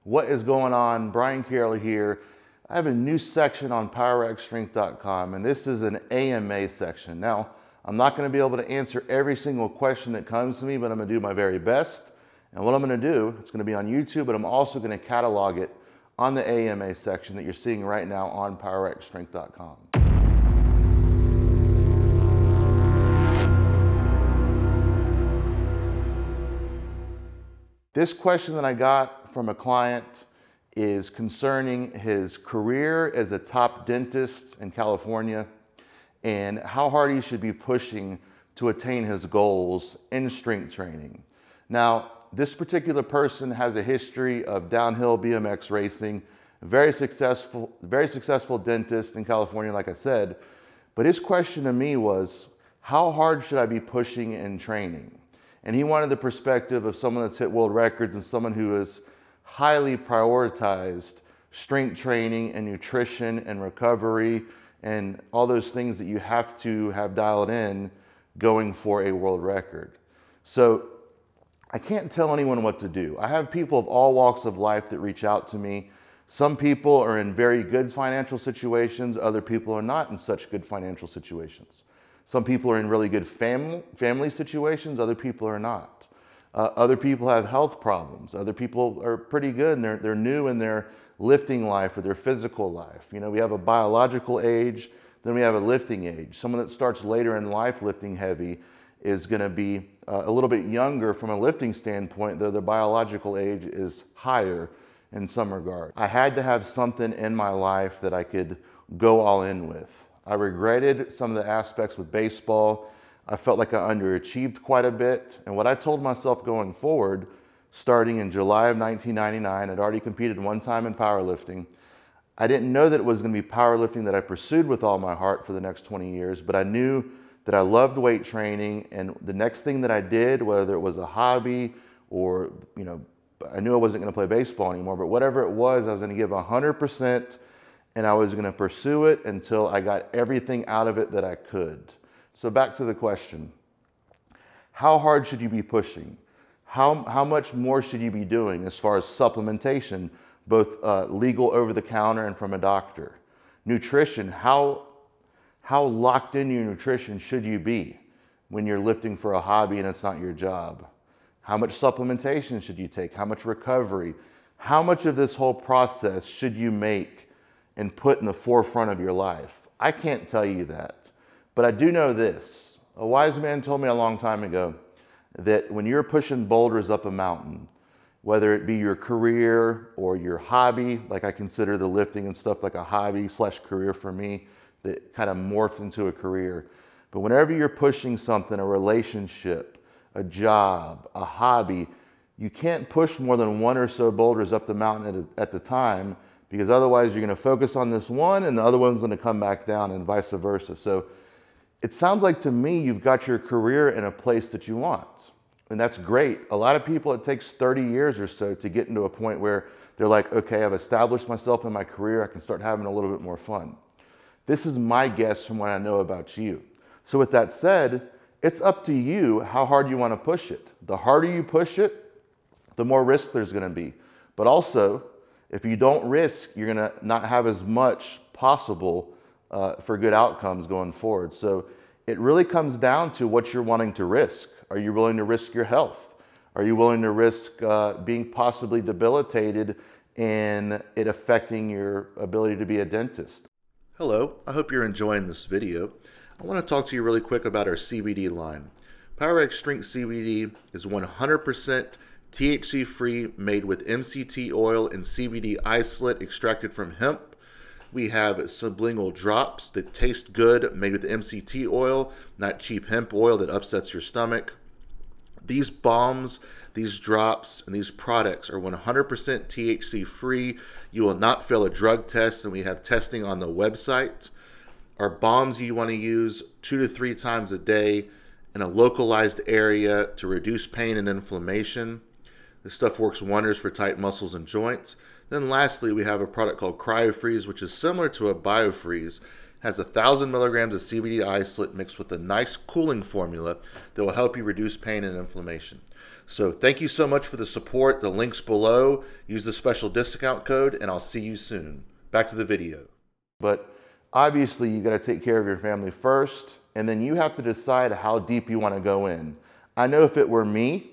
What is going on? Brian Carroll here. I have a new section on powerlifter.com, and this is an AMA section. Now, I'm not going to be able to answer every single question that comes to me, but I'm going to do my very best. And what I'm going to do, it's going to be on YouTube, but I'm also going to catalog it on the AMA section that you're seeing right now on powerlifter.com. This question that I got from a client is concerning his career as a top dentist in California and how hard he should be pushing to attain his goals in strength training. Now, this particular person has a history of downhill BMX racing, very successful dentist in California, like I said, but his question to me was, how hard should I be pushing in training? And he wanted the perspective of someone that's hit world records and someone who has highly prioritized strength training and nutrition and recovery and all those things that you have to have dialed in going for a world record. So I can't tell anyone what to do. I have people of all walks of life that reach out to me. Some people are in very good financial situations. Other people are not in such good financial situations. Some people are in really good family situations, other people are not. Other people have health problems. Other people are pretty good and they're new in their lifting life or their physical life. You know, we have a biological age, then we have a lifting age. Someone that starts later in life lifting heavy is gonna be a little bit younger from a lifting standpoint, though their biological age is higher in some regard. I had to have something in my life that I could go all in with. I regretted some of the aspects with baseball. I felt like I underachieved quite a bit. And what I told myself going forward, starting in July of 1999, I'd already competed one time in powerlifting. I didn't know that it was going to be powerlifting that I pursued with all my heart for the next 20 years, but I knew that I loved weight training. And the next thing that I did, whether it was a hobby or, you know, I knew I wasn't going to play baseball anymore, but whatever it was, I was going to give 100%. And I was going to pursue it until I got everything out of it that I could. So back to the question, how hard should you be pushing? How much more should you be doing as far as supplementation, both legal over the counter and from a doctor? Nutrition, how locked into your nutrition should you be when you're lifting for a hobby and it's not your job? How much supplementation should you take? How much recovery? How much of this whole process should you make and put in the forefront of your life? I can't tell you that, but I do know this. A wise man told me a long time ago that when you're pushing boulders up a mountain, whether it be your career or your hobby, like I consider the lifting and stuff like a hobby / career for me that kind of morphed into a career. But whenever you're pushing something, a relationship, a job, a hobby, you can't push more than one or so boulders up the mountain at the time, because otherwise you're going to focus on this one and the other one's going to come back down and vice versa. So it sounds like to me you've got your career in a place that you want. And that's great. A lot of people, it takes 30 years or so to get into a point where they're like, okay, I've established myself in my career, I can start having a little bit more fun. This is my guess from what I know about you. So with that said, it's up to you how hard you want to push it. The harder you push it, the more risk there's going to be. But also, if you don't risk, you're going to not have as much possible for good outcomes going forward. So it really comes down to what you're wanting to risk. Are you willing to risk your health? Are you willing to risk being possibly debilitated and it affecting your ability to be a dentist? Hello, I hope you're enjoying this video. I want to talk to you really quick about our CBD line. PowerX Strength CBD is 100% THC free, made with MCT oil and CBD isolate extracted from hemp. We have sublingual drops that taste good, made with MCT oil, not cheap hemp oil that upsets your stomach. These balms, these drops, and these products are 100% THC free. You will not fail a drug test, and we have testing on the website. Our balms you want to use 2 to 3 times a day in a localized area to reduce pain and inflammation. This stuff works wonders for tight muscles and joints. Then lastly, we have a product called CryoFreeze, which is similar to a BioFreeze. It has 1,000 milligrams of CBD isolate mixed with a nice cooling formula that will help you reduce pain and inflammation. So thank you so much for the support. The link's below. Use the special discount code, and I'll see you soon. Back to the video. But obviously, you got to take care of your family first, and then you have to decide how deep you want to go in. I know if it were me,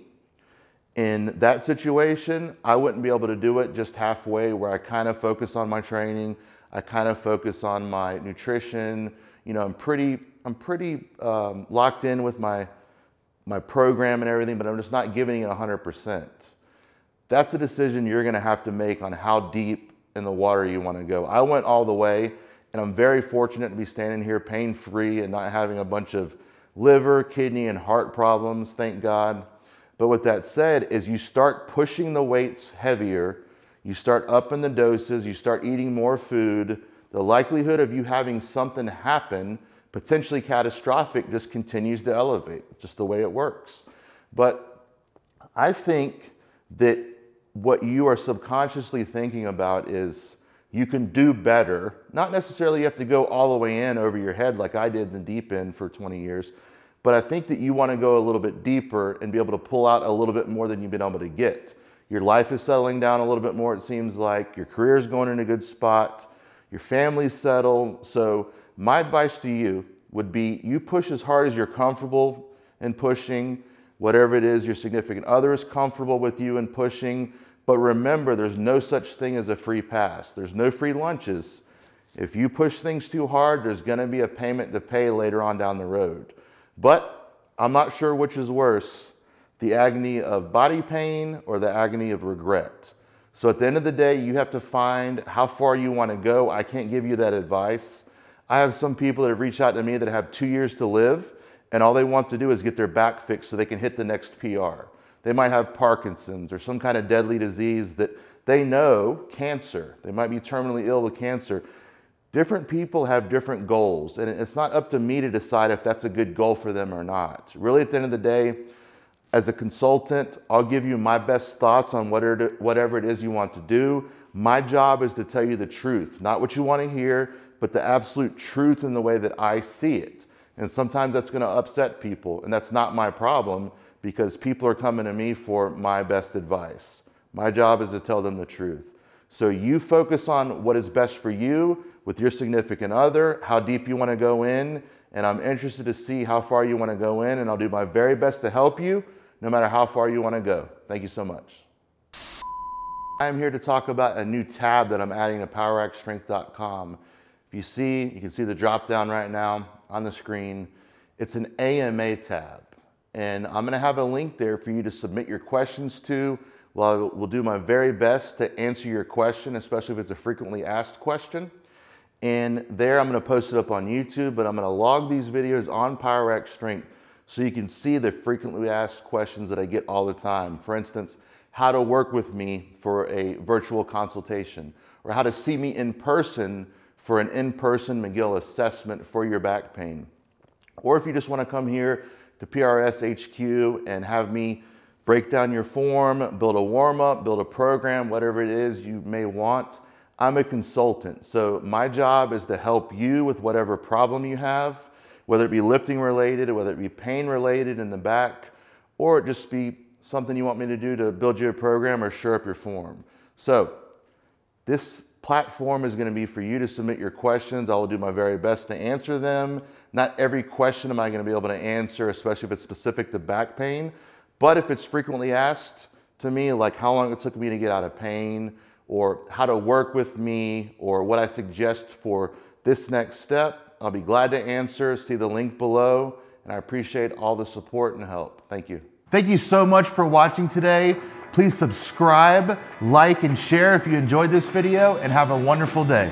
in that situation, I wouldn't be able to do it just halfway, where I kind of focus on my training, I kind of focus on my nutrition. You know, I'm pretty locked in with my program and everything, but I'm just not giving it 100%. That's a decision you're going to have to make on how deep in the water you want to go. I went all the way, and I'm very fortunate to be standing here pain-free and not having a bunch of liver, kidney, and heart problems, thank God. But with that said, as you start pushing the weights heavier, you start upping the doses, you start eating more food, the likelihood of you having something happen, potentially catastrophic, just continues to elevate. It's just the way it works. But I think that what you are subconsciously thinking about is you can do better. Not necessarily you have to go all the way in over your head like I did in the deep end for 20 years, but I think that you want to go a little bit deeper and be able to pull out a little bit more than you've been able to get. Your life is settling down a little bit more, it seems like. Your career is going in a good spot. Your family's settled. So my advice to you would be you push as hard as you're comfortable in pushing, whatever it is your significant other is comfortable with you in pushing. But remember, there's no such thing as a free pass. There's no free lunches. If you push things too hard, there's going to be a payment to pay later on down the road. But I'm not sure which is worse, the agony of body pain or the agony of regret. So at the end of the day, you have to find how far you want to go. I can't give you that advice. I have some people that have reached out to me that have 2 years to live, and all they want to do is get their back fixed so they can hit the next PR. They might have Parkinson's or some kind of deadly disease that they know, cancer. They might be terminally ill with cancer. Different people have different goals, and it's not up to me to decide if that's a good goal for them or not. Really, at the end of the day, as a consultant, I'll give you my best thoughts on whatever it is you want to do. My job is to tell you the truth, not what you want to hear, but the absolute truth in the way that I see it. And sometimes that's going to upset people, and that's not my problem because people are coming to me for my best advice. My job is to tell them the truth. So you focus on what is best for you with your significant other, how deep you want to go in, and I'm interested to see how far you want to go in, and I'll do my very best to help you no matter how far you want to go. Thank you so much. I'm here to talk about a new tab that I'm adding to poweractstrength.com. If you see, you can see the drop down right now on the screen. It's an AMA tab, and I'm going to have a link there for you to submit your questions to. Well, we'll do my very best to answer your question, especially if it's a frequently asked question. And there I'm going to post it up on YouTube, but I'm going to log these videos on Power Act Strength so you can see the frequently asked questions that I get all the time. For instance, how to work with me for a virtual consultation, or how to see me in person for an in-person McGill assessment for your back pain. Or if you just want to come here to PRS HQ and have me break down your form, build a warm-up, build a program, whatever it is you may want. I'm a consultant, so my job is to help you with whatever problem you have, whether it be lifting related, or whether it be pain related in the back, or it just be something you want me to do to build you a program or shore up your form. So this platform is going to be for you to submit your questions. I will do my very best to answer them. Not every question am I going to be able to answer, especially if it's specific to back pain. But if it's frequently asked to me, like how long it took me to get out of pain, or how to work with me, or what I suggest for this next step, I'll be glad to answer. See the link below, and I appreciate all the support and help. Thank you. Thank you so much for watching today. Please subscribe, like, and share if you enjoyed this video, and have a wonderful day.